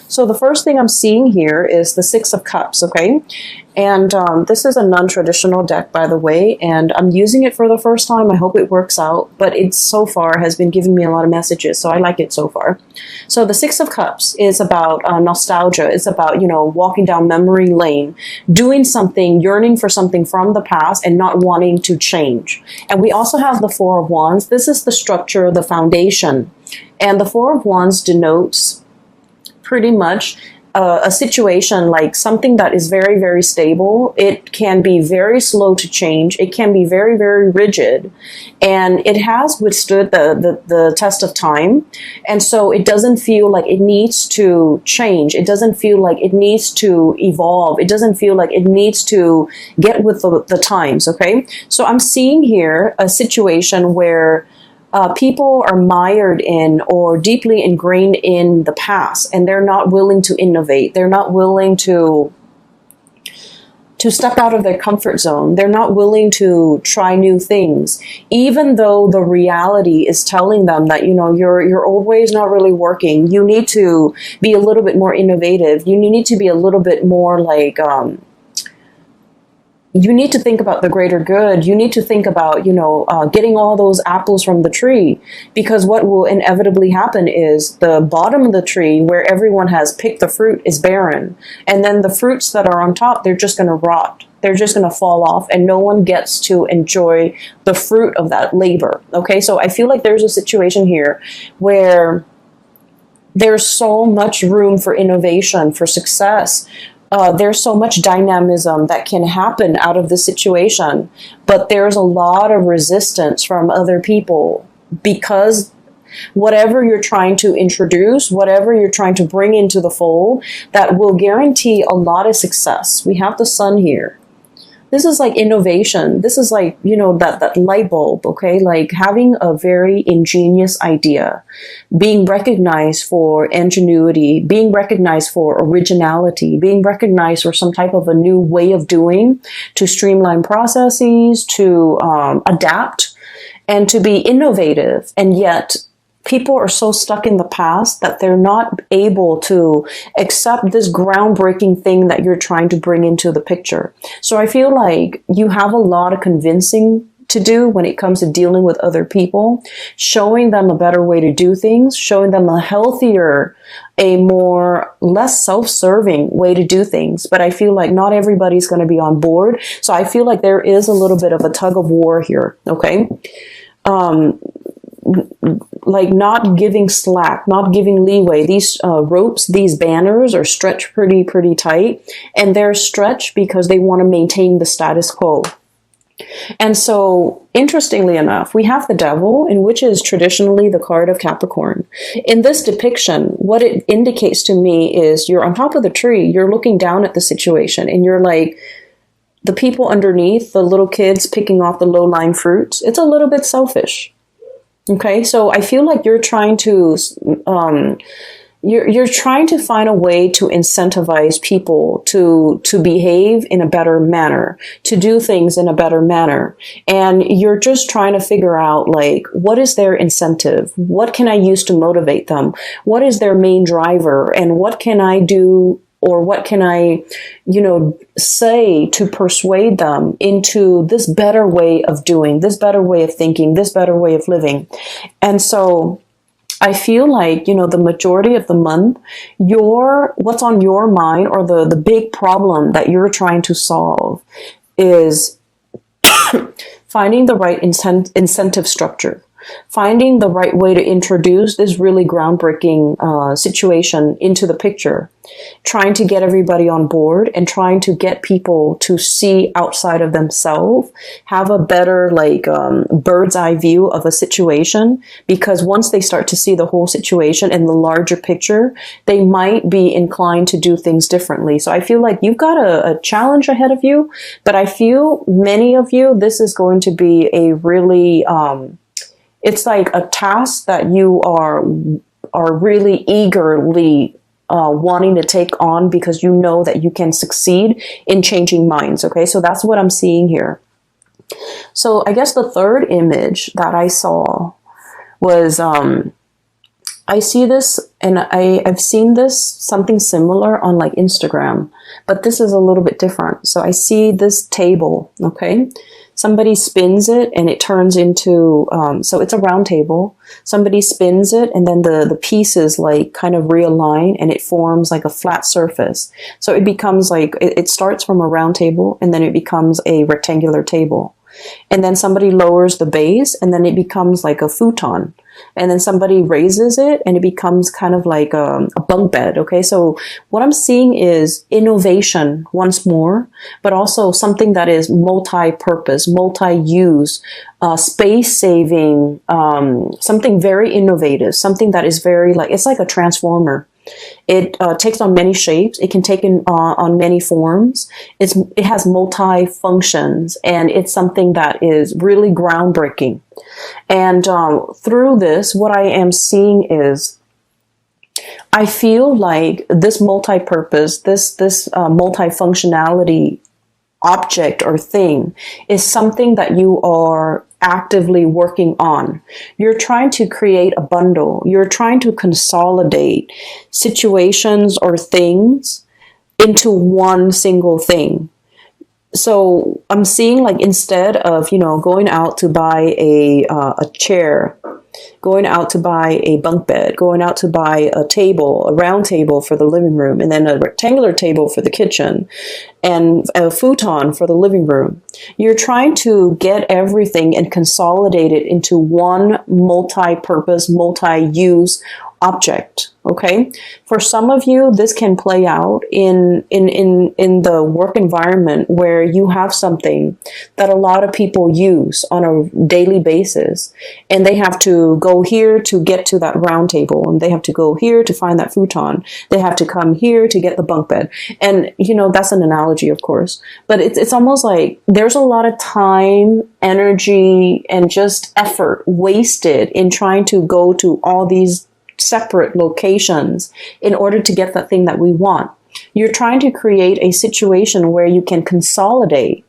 So the first thing I'm seeing here is the Six of Cups, okay? And this is a non-traditional deck, by the way, and I'm using it for the first time. I hope it works out, but it so far has been giving me a lot of messages, so I like it so far. So the Six of Cups is about nostalgia. It's about, you know, walking down memory lane, doing something, yearning for something from the past and not wanting to change. And we also have the Four of Wands. This is the structure, the foundation. And the Four of Wands denotes pretty much a situation like something that is very, very stable. It can be very slow to change. It can be very, very rigid. And it has withstood the test of time. And so it doesn't feel like it needs to change. It doesn't feel like it needs to evolve. It doesn't feel like it needs to get with the times, okay? So I'm seeing here a situation where people are mired in or deeply ingrained in the past, and they're not willing to innovate. They're not willing to step out of their comfort zone. They're not willing to try new things, even though the reality is telling them that, you know, your old way is not really working. You need to be a little bit more innovative. You need to be a little bit more like, you need to think about the greater good. You need to think about, you know, getting all those apples from the tree, because what will inevitably happen is the bottom of the tree where everyone has picked the fruit is barren. And then the fruits that are on top, they're just going to rot. They're just going to fall off, and no one gets to enjoy the fruit of that labor. Okay, so I feel like there's a situation here where there's so much room for innovation, for success. There's so much dynamism that can happen out of this situation, but there's a lot of resistance from other people, because whatever you're trying to introduce, whatever you're trying to bring into the fold, that will guarantee a lot of success. We have the Sun here. This is like innovation. This is like, you know, that light bulb, okay? Like having a very ingenious idea, being recognized for ingenuity, being recognized for originality, being recognized for some type of a new way of doing, to streamline processes, to adapt, and to be innovative. And yet people are so stuck in the past that they're not able to accept this groundbreaking thing that you're trying to bring into the picture. So I feel like you have a lot of convincing to do when it comes to dealing with other people, showing them a better way to do things, showing them a healthier, a more less self-serving way to do things. But I feel like not everybody's going to be on board. So I feel like there is a little bit of a tug of war here. Okay. Like not giving slack, not giving leeway. These ropes, these banners are stretched pretty tight, and they're stretched because they want to maintain the status quo. And so, interestingly enough, we have the Devil, in which is traditionally the card of Capricorn. In this depiction, what it indicates to me is you're on top of the tree, you're looking down at the situation, and you're like, the people underneath, the little kids picking off the low-lying fruits, it's a little bit selfish. Okay, so I feel like you're trying to you're trying to find a way to incentivize people to behave in a better manner, to do things in a better manner, and you're just trying to figure out, like, what is their incentive? What can I use to motivate them? What is their main driver? And what can I do? Or what can I, you know, say to persuade them into this better way of doing, this better way of thinking, this better way of living? And so I feel like, you know, the majority of the month, what's on your mind, or the big problem that you're trying to solve, is finding the right incentive structure. Finding the right way to introduce this really groundbreaking situation into the picture, trying to get everybody on board, and trying to get people to see outside of themselves, have a better bird's eye view of a situation, because once they start to see the whole situation and the larger picture, they might be inclined to do things differently. So I feel like you've got a challenge ahead of you, but I feel many of you, this is going to be a really it's like a task that you are really eagerly wanting to take on, because you know that you can succeed in changing minds. Okay, so that's what I'm seeing here. So I guess the third image that I saw was I see this, and I've seen this, something similar on like Instagram, but this is a little bit different. So I see this table, okay? Somebody spins it and it turns into, so it's a round table. Somebody spins it and then the pieces like kind of realign and it forms like a flat surface. So it becomes like, it starts from a round table and then it becomes a rectangular table. And then somebody lowers the base and then it becomes like a futon. And then somebody raises it and it becomes kind of like a bunk bed. Okay, so what I'm seeing is innovation once more, but also something that is multi-purpose, multi-use, space saving, something very innovative, something that is very like, it's like a transformer. It takes on many shapes. It can take on many forms. It has multi functions, and it's something that is really groundbreaking. And through this, what I am seeing is, I feel like this multi-purpose, this multi-functionality object or thing is something that you are actively working on. You're trying to create a bundle. You're trying to consolidate situations or things into one single thing. So I'm seeing like, instead of, going out to buy a chair, going out to buy a bunk bed, going out to buy a table, a round table for the living room, and then a rectangular table for the kitchen, and a futon for the living room. You're trying to get everything and consolidate it into one multi-purpose, multi-use object. Okay. For some of you, this can play out in the work environment where you have something that a lot of people use on a daily basis, and they have to go here to get to that round table, and they have to go here to find that futon. They have to come here to get the bunk bed. And, that's an analogy, of course, but it's almost like there's a lot of time, energy, and just effort wasted in trying to go to all these separate locations in order to get that thing that we want. You're trying to create a situation where you can consolidate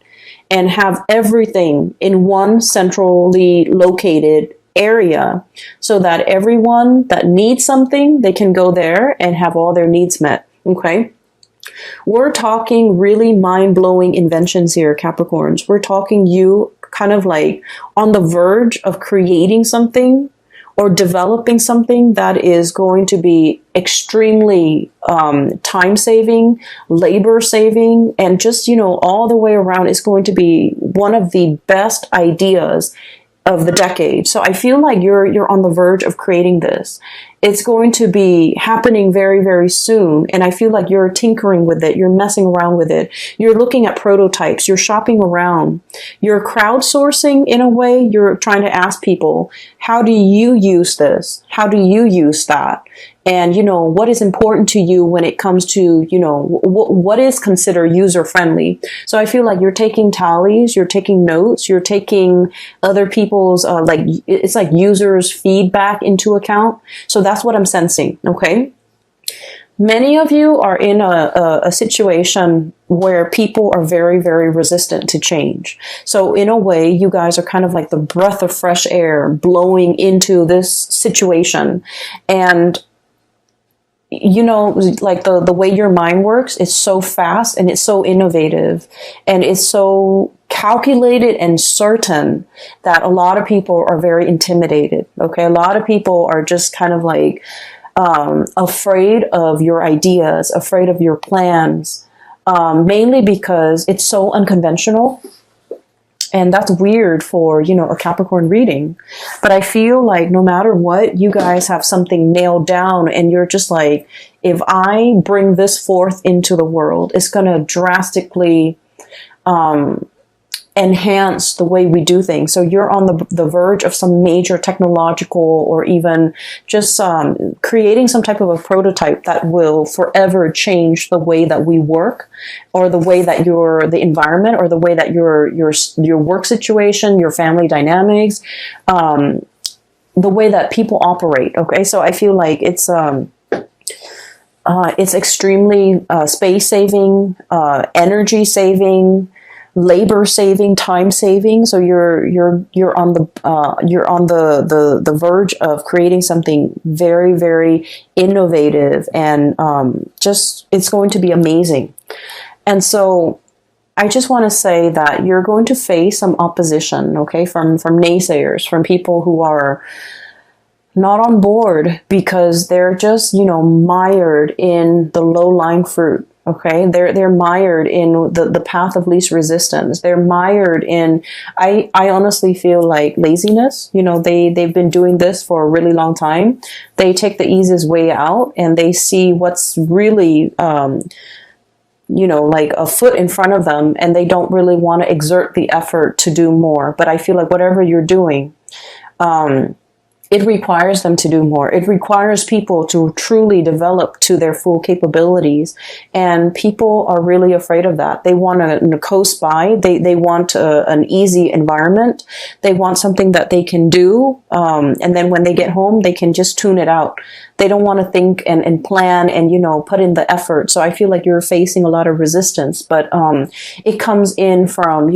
and have everything in one centrally located area, so that everyone that needs something, they can go there and have all their needs met. Okay. We're talking really mind-blowing inventions here, Capricorns. We're talking you kind of like on the verge of creating something or developing something that is going to be extremely time-saving, labor-saving, and just, all the way around, it's going to be one of the best ideas of the decade. So I feel like you're on the verge of creating this. It's going to be happening very, very soon. And I feel like you're tinkering with it. You're messing around with it. You're looking at prototypes. You're shopping around. You're crowdsourcing in a way. You're trying to ask people, how do you use this? How do you use that? And, what is important to you when it comes to, what is considered user-friendly? So I feel like you're taking tallies, you're taking notes, you're taking other people's, it's like users' feedback into account. So that's what I'm sensing, okay? Many of you are in a situation where people are very, very resistant to change. So in a way, you guys are kind of like the breath of fresh air blowing into this situation. And like the way your mind works is so fast and it's so innovative and it's so calculated and certain that a lot of people are very intimidated. Okay. A lot of people are just kind of like, afraid of your ideas, afraid of your plans, mainly because it's so unconventional. And that's weird for, a Capricorn reading. But I feel like no matter what, you guys have something nailed down and you're just like, if I bring this forth into the world, it's going to drastically enhance the way we do things. So you're on the verge of some major technological or even just creating some type of a prototype that will forever change the way that we work, or the way that the environment, or the way that your work situation, your family dynamics, the way that people operate. Okay, so I feel like it's extremely space saving, energy saving, labor saving, time saving. So you're on the verge of creating something very, very innovative, and just it's going to be amazing. And so I just want to say that you're going to face some opposition, okay, from naysayers, from people who are not on board because they're just, mired in the low-lying fruit. Okay, they're mired in the path of least resistance. They're mired in, I honestly feel like laziness. They've been doing this for a really long time. They take the easiest way out, and they see what's really, like a foot in front of them, and they don't really want to exert the effort to do more. But I feel like whatever you're doing, it requires them to do more. It requires people to truly develop to their full capabilities. And people are really afraid of that. They want to coast by. They want an easy environment. They want something that they can do. And then when they get home, they can just tune it out. They don't want to think and plan and, put in the effort. So I feel like you're facing a lot of resistance, but it comes in from,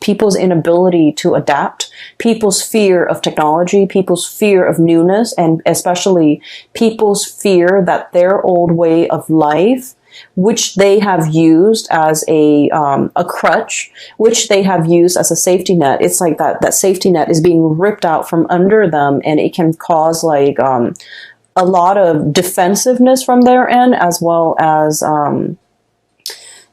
people's inability to adapt, people's fear of technology, people's fear of newness, and especially people's fear that their old way of life, which they have used as a crutch, which they have used as a safety net. It's like that safety net is being ripped out from under them, and it can cause a lot of defensiveness from their end, as well as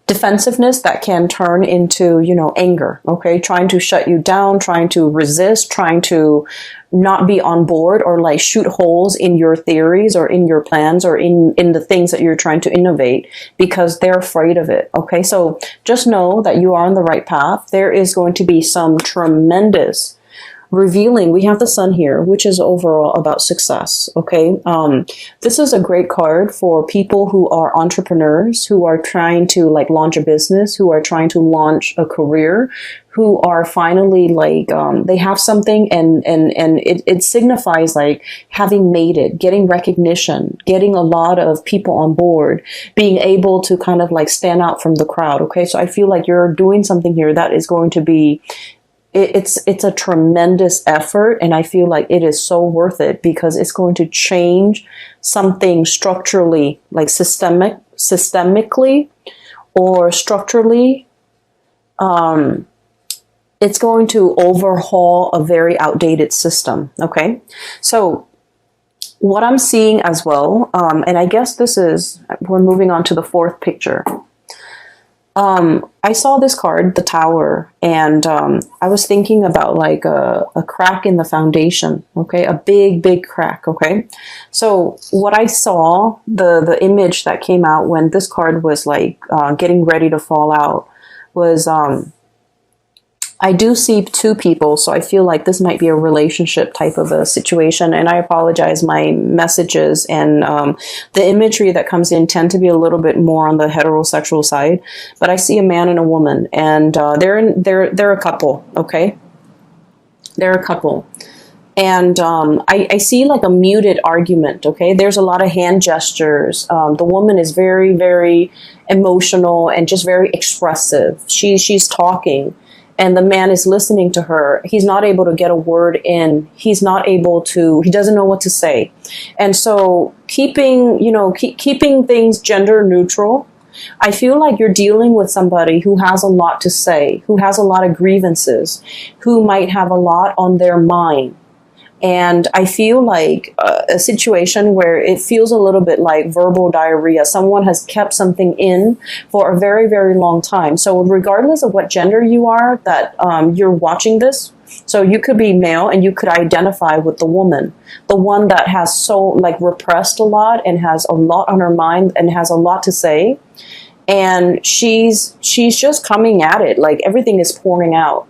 defensiveness that can turn into, anger, okay? Trying to shut you down, trying to resist, trying to not be on board, or shoot holes in your theories or in your plans or in the things that you're trying to innovate, because they're afraid of it, okay? So just know that you are on the right path. There is going to be some tremendous revealing. We have the sun here, which is overall about success. Okay. This is a great card for people who are entrepreneurs, who are trying to launch a business, who are trying to launch a career, who are finally they have something, and it signifies having made it, getting recognition, getting a lot of people on board, being able to kind of stand out from the crowd. Okay. So I feel like you're doing something here that is going to be, it's a tremendous effort, and I feel like it is so worth it, because it's going to change something structurally, systemically or structurally. It's going to overhaul a very outdated system. Okay. So what I'm seeing as well, and I guess we're moving on to the fourth picture. I saw this card, the Tower, and I was thinking about a crack in the foundation, okay? A big, big crack, okay? So what I saw, the image that came out when this card was getting ready to fall out was I do see two people, so I feel like this might be a relationship type of a situation, and I apologize, my messages and the imagery that comes in tend to be a little bit more on the heterosexual side, but I see a man and a woman, and they're a couple, okay? They're a couple. And I see a muted argument, okay? There's a lot of hand gestures. The woman is very, very emotional and just very expressive. She's talking, and the man is listening to her. He's not able to get a word in. He doesn't know what to say. And so keeping things gender neutral, I feel like you're dealing with somebody who has a lot to say, who has a lot of grievances, who might have a lot on their mind. And I feel like a situation where it feels a little bit like verbal diarrhea. Someone has kept something in for a very, very long time. So regardless of what gender you are that you're watching this, so you could be male and you could identify with the woman, the one that has repressed a lot and has a lot on her mind and has a lot to say. And she's just coming at it, everything is pouring out.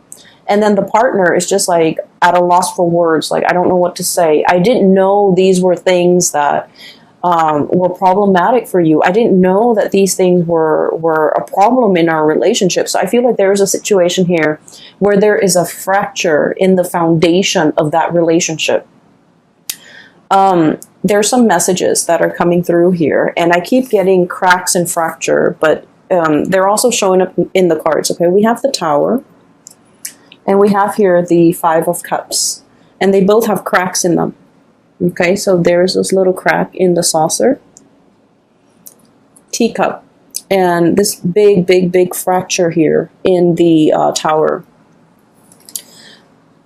And then the partner is just at a loss for words. I don't know what to say. I didn't know these were things that were problematic for you. I didn't know that these things were a problem in our relationship. So I feel like there is a situation here where there is a fracture in the foundation of that relationship. There's some messages that are coming through here, and I keep getting cracks and fracture, but they're also showing up in the cards. Okay, we have the Tower, and we have here the Five of Cups, and they both have cracks in them. Okay, so there's this little crack in the saucer, teacup, and this big fracture here in the Tower.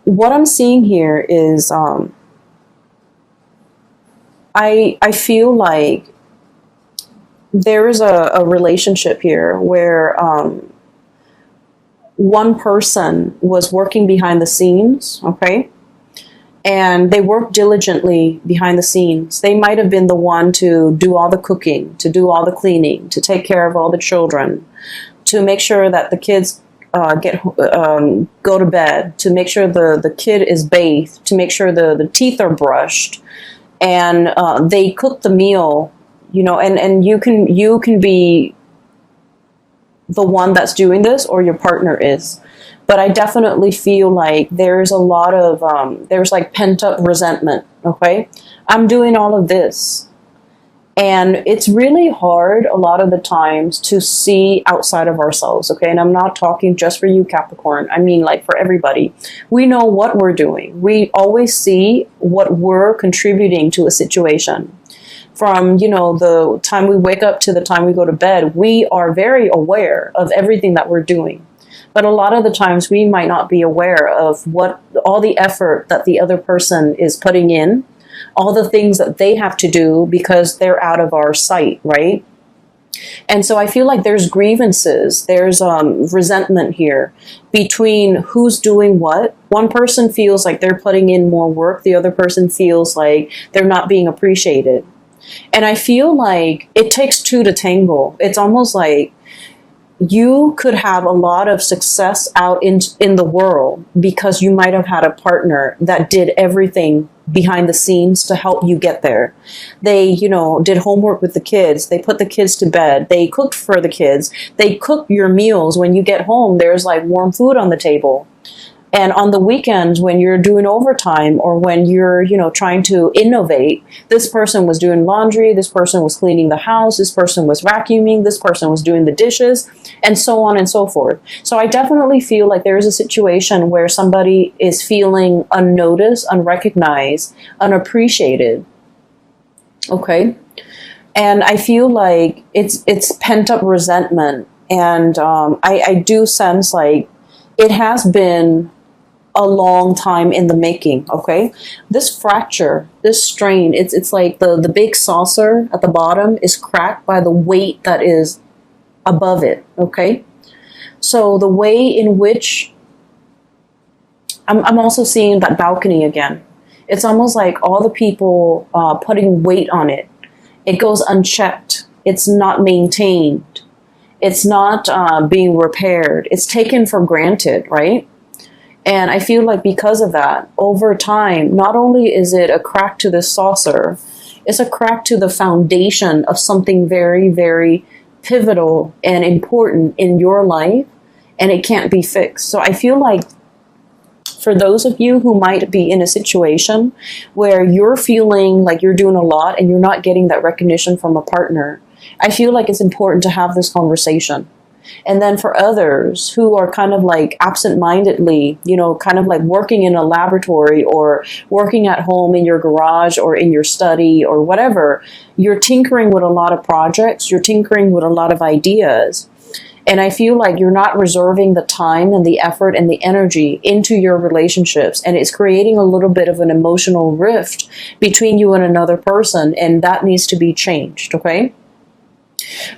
What I'm seeing here is I feel like there is a relationship here where one person was working behind the scenes, okay? And they worked diligently behind the scenes. They might have been the one to do all the cooking, to do all the cleaning, to take care of all the children, to make sure that the kids go to bed, to make sure the kid is bathed, to make sure the teeth are brushed, and they cook the meal, you know, and you can be the one that's doing this, or your partner is. But I definitely feel like there's a lot of there's like pent up resentment. Okay, I'm doing all of this, and it's really hard a lot of the times to see outside of ourselves. Okay, and I'm not talking just for you, Capricorn. I mean, like, for everybody. We know what we're doing. We always see what we're contributing to a situation. From, you know, the time we wake up to the time we go to bed, we are very aware of everything that we're doing. But a lot of the times we might not be aware of what all the effort that the other person is putting in, all the things that they have to do because they're out of our sight, right? And so I feel like there's grievances, there's resentment here between who's doing what. One person feels like they're putting in more work, the other person feels like they're not being appreciated. And I feel like it takes two to tangle. It's almost like you could have a lot of success out in the world because you might have had a partner that did everything behind the scenes to help you get there. They, you know, did homework with the kids. They put the kids to bed. They cooked for the kids. They cook your meals. When you get home, there's like warm food on the table. And on the weekends, when you're doing overtime or when you're, you know, trying to innovate, this person was doing laundry, this person was cleaning the house, this person was vacuuming, this person was doing the dishes, and so on and so forth. So I definitely feel like there is a situation where somebody is feeling unnoticed, unrecognized, unappreciated. Okay? And I feel like it's pent up resentment. And I do sense like it has been a long time in the making, okay? This fracture, this strain, it's like the big saucer at the bottom is cracked by the weight that is above it, okay? So the way in which, I'm also seeing that balcony again. It's almost like all the people putting weight on it. It goes unchecked. It's not maintained. It's not being repaired. It's taken for granted, right? And I feel like because of that, over time, not only is it a crack to the saucer, it's a crack to the foundation of something very, very pivotal and important in your life, and it can't be fixed. So I feel like for those of you who might be in a situation where you're feeling like you're doing a lot and you're not getting that recognition from a partner, I feel like it's important to have this conversation. And then for others who are kind of like absent-mindedly, you know, kind of like working in a laboratory or working at home in your garage or in your study or whatever, you're tinkering with a lot of projects, you're tinkering with a lot of ideas. And I feel like you're not reserving the time and the effort and the energy into your relationships. And it's creating a little bit of an emotional rift between you and another person. And that needs to be changed, okay?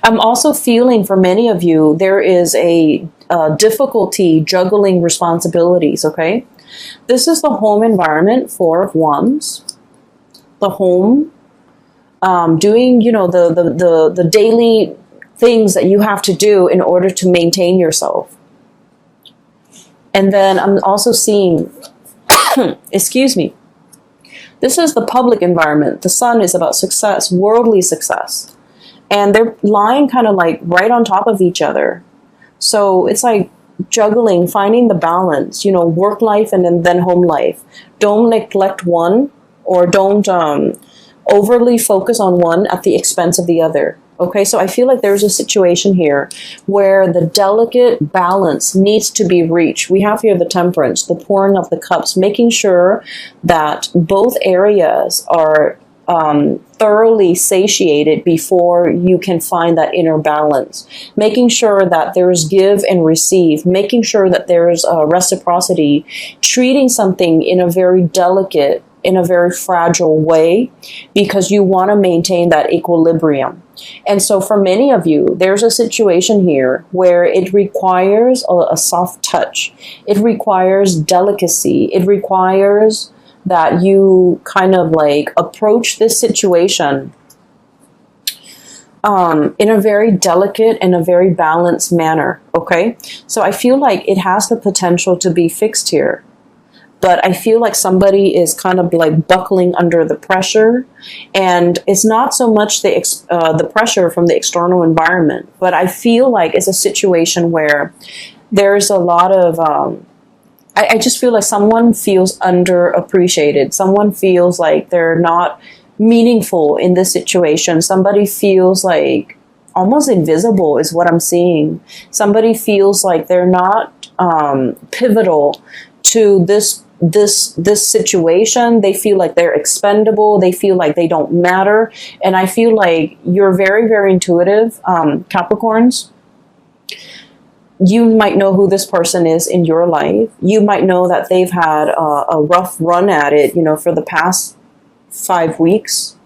I'm also feeling for many of you, there is a difficulty juggling responsibilities, okay? This is the home environment, Four of Wands. The home, doing, you know, the daily things that you have to do in order to maintain yourself. And then I'm also seeing, excuse me, this is the public environment. The Sun is about success, worldly success. And they're lying kind of like right on top of each other. So it's like juggling, finding the balance, you know, work life and then home life. Don't neglect one, or don't overly focus on one at the expense of the other. Okay, so I feel like there's a situation here where the delicate balance needs to be reached. We have here the temperance, the pouring of the cups, making sure that both areas are thoroughly satiated before you can find that inner balance. Making sure that there's give and receive, making sure that there's reciprocity, treating something in a very delicate, in a very fragile way, because you want to maintain that equilibrium. And so for many of you, there's a situation here where it requires a soft touch. It requires delicacy. It requires that you kind of like approach this situation in a very delicate and a very balanced manner, okay? So I feel like it has the potential to be fixed here. But I feel like somebody is kind of like buckling under the pressure, and it's not so much the pressure from the external environment, but I feel like it's a situation where there's a lot of, I just feel like someone feels underappreciated. Someone feels like they're not meaningful in this situation. Somebody feels like almost invisible is what I'm seeing. Somebody feels like they're not pivotal to this situation. They feel like they're expendable. They feel like they don't matter. And I feel like you're very, very intuitive, Capricorns. You might know who this person is in your life. You might know that they've had a rough run at it, you know, for the past 5 weeks,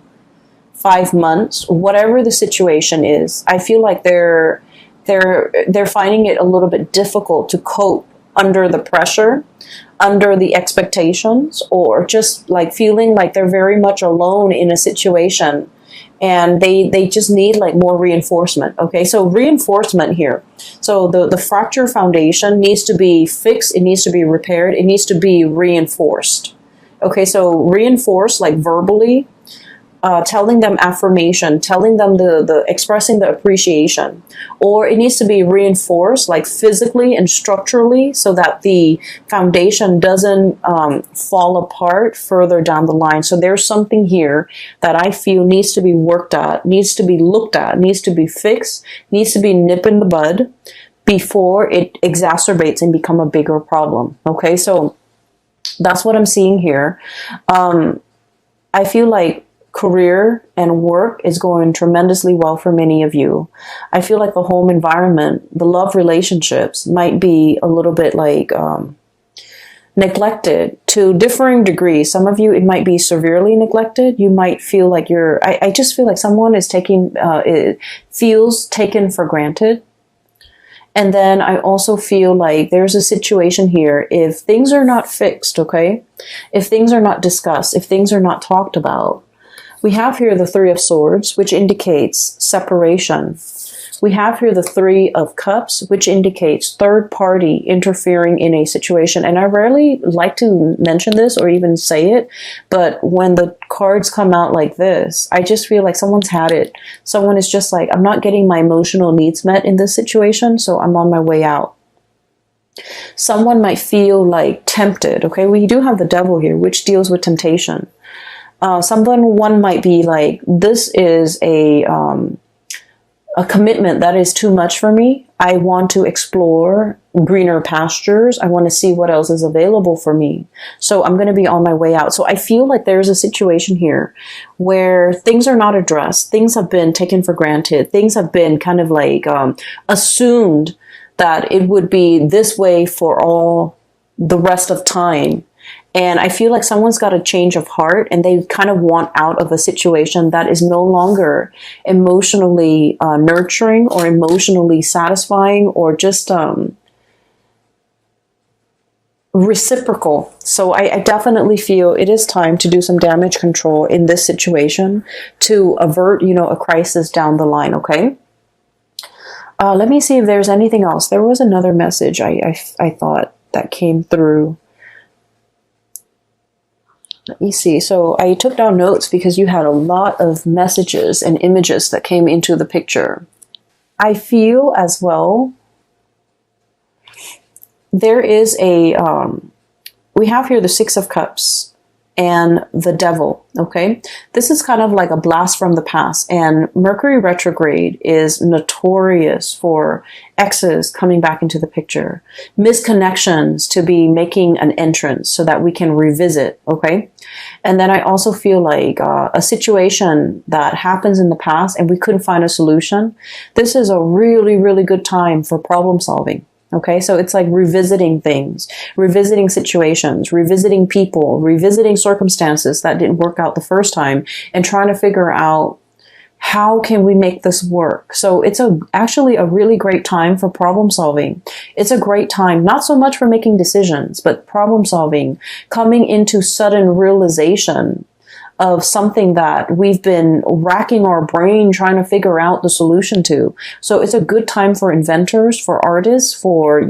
5 months, whatever the situation is. I feel like they're finding it a little bit difficult to cope under the pressure, under the expectations, or just like feeling like they're very much alone in a situation, and they just need like more reinforcement. Okay, so reinforcement here. So the fracture foundation needs to be fixed, it needs to be repaired, it needs to be reinforced. Okay, so reinforce like verbally, telling them affirmation, telling them the expressing the appreciation, or it needs to be reinforced like physically and structurally so that the foundation doesn't fall apart further down the line. So there's something here that I feel needs to be worked at, needs to be looked at, needs to be fixed, needs to be nipped in the bud before it exacerbates and become a bigger problem. Okay, so that's what I'm seeing here. I feel like career and work is going tremendously well for many of you. I feel like the home environment, the love relationships might be a little bit like neglected to differing degrees. Some of you, it might be severely neglected. You might feel like I just feel like someone is feels taken for granted. And then I also feel like there's a situation here, if things are not fixed, okay? If things are not discussed, if things are not talked about. We have here the Three of Swords, which indicates separation. We have here the Three of Cups, which indicates third party interfering in a situation. And I rarely like to mention this or even say it, but when the cards come out like this, I just feel like someone's had it. Someone is just like, I'm not getting my emotional needs met in this situation, so I'm on my way out. Someone might feel like tempted, okay? We do have the Devil here, which deals with temptation. One might be like, this is a commitment that is too much for me. I want to explore greener pastures. I want to see what else is available for me. So I'm going to be on my way out. So I feel like there's a situation here where things are not addressed. Things have been taken for granted. Things have been kind of like assumed that it would be this way for all the rest of time. And I feel like someone's got a change of heart and they kind of want out of a situation that is no longer emotionally nurturing or emotionally satisfying or just reciprocal. So I definitely feel it is time to do some damage control in this situation to avert, a crisis down the line, okay? Let me see if there's anything else. There was another message I thought that came through. Let me see. So I took down notes because you had a lot of messages and images that came into the picture. I feel as well there is we have here the Six of Cups. and the devil. Okay, this is kind of like a blast from the past, and Mercury retrograde is notorious for exes coming back into the picture, misconnections to be making an entrance so that we can revisit. Okay, and then I also feel like a situation that happens in the past and we couldn't find a solution. This is a really, really good time for problem solving. Okay, so it's like revisiting things, revisiting situations, revisiting people, revisiting circumstances that didn't work out the first time, and trying to figure out how can we make this work. So it's actually a really great time for problem solving. It's a great time, not so much for making decisions, but problem solving, coming into sudden realization of something that we've been racking our brain trying to figure out the solution to. So it's a good time for inventors, for artists, for,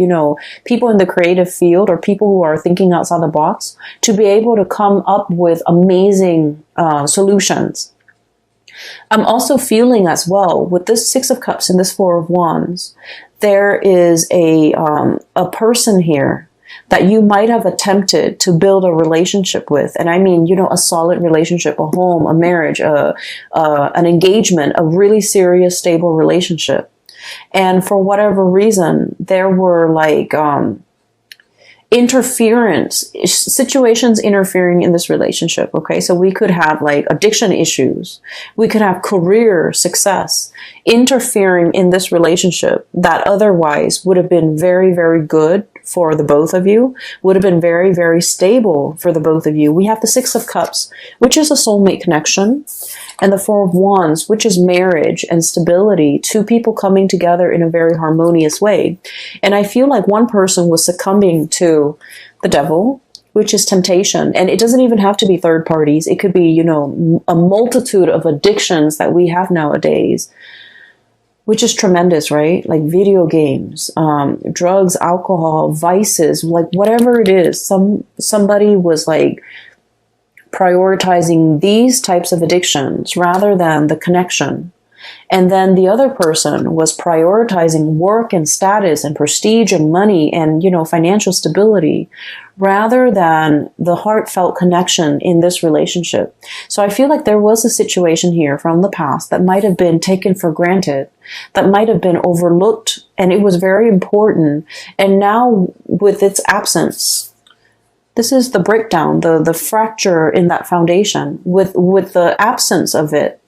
people in the creative field or people who are thinking outside the box to be able to come up with amazing solutions. I'm also feeling as well with this Six of Cups and this Four of Wands, there is a person here that you might have attempted to build a relationship with. And I mean, a solid relationship, a home, a marriage, an engagement, a really serious, stable relationship. And for whatever reason, there were like situations interfering in this relationship. Okay, so we could have like addiction issues, we could have career success interfering in this relationship that otherwise would have been very, very good for the both of you, would have been very, very stable for the both of you. We have the Six of Cups, which is a soulmate connection, and the Four of Wands, which is marriage and stability, two people coming together in a very harmonious way. And I feel like one person was succumbing to the devil, which is temptation. And it doesn't even have to be third parties. It could be, a multitude of addictions that we have nowadays, which is tremendous, right? Like video games, drugs, alcohol, vices, like whatever it is. Somebody was like prioritizing these types of addictions rather than the connection. And then the other person was prioritizing work and status and prestige and money and, financial stability rather than the heartfelt connection in this relationship. So I feel like there was a situation here from the past that might have been taken for granted, that might have been overlooked, and it was very important. And now with its absence, this is the breakdown, the fracture in that foundation. With the absence of it,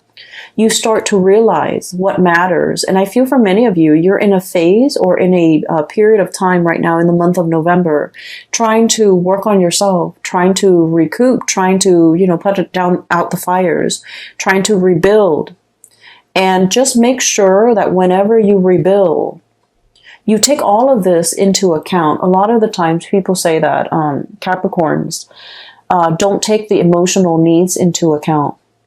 you start to realize what matters. And I feel for many of you, you're in a phase or in a period of time right now in the month of November, trying to work on yourself, trying to recoup, trying to, put it down out the fires, trying to rebuild. And just make sure that whenever you rebuild, you take all of this into account. A lot of the times people say that Capricorns don't take the emotional needs into account.